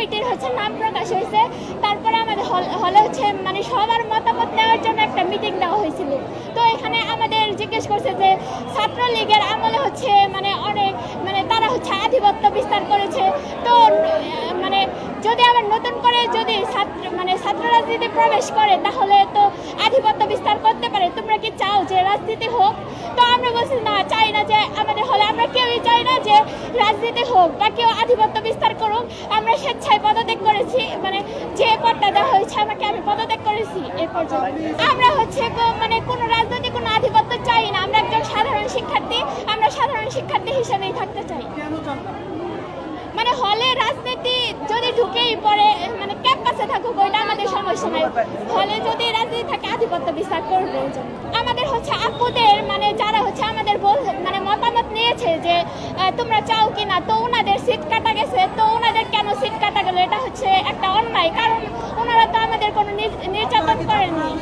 কমিটির নাম প্রকাশ হয়েছে। তারপরে আমাদের হলে মানে সবার মতামত নেওয়ার জন্য একটা মিটিং দেওয়া হয়েছিল। তো এখানে আমাদের জিজ্ঞেস করছে যে ছাত্রলীগের আমলে মানে অনেক মানে তারা আধিপত্য বিস্তার করেছে। তো মানে যদি আবার নতুন করে যদি ছাত্র রাজনীতি প্রবেশ করে তাহলে তো আধিপত্য বিস্তার করতে পারে। তোমরা কি চাও যে রাজনীতি হোক? তো আমরা বলছি না, চাই না, যে আমাদের হলে আমরা কেউই চাই না যে রাজনীতি হোক বা কেউ আধিপত্য বিস্তার করুক। আমরা স্বেচ্ছায় পদত্যাগ করেছি, মানে যে পদটা দেওয়া হয়েছে আমাকে, আমি পদত্যাগ করেছি এই পর্যন্ত। আমরা মানে কোনো রাজনৈতিক কোনো আধিপত্য চাই না। আমরা একজন সাধারণ শিক্ষার্থী, আমরা সাধারণ শিক্ষার্থী হিসেবেই থাকতে চাই। মানে হলে রাজনীতি যদি ঢুকেই পড়ে, মানে ক্যাম্পাসে থাকুক, ওইটা আমাদের সমস্যা নাই। হলে যদি রাজনীতি থাকে আধিপত্য বিস্তার করবে। আমাদের আপুদের মানে যারা আমাদের মানে মতামত নিয়েছে যে তোমরা চাও কিনা, তো ওনাদের সিট কাটা গেছে। তো ওনাদের কেন সিট কাটা গেল, এটা একটা অন্যায়, কারণ ওনারা তো আমাদের কোনো নির্যাতন করেননি।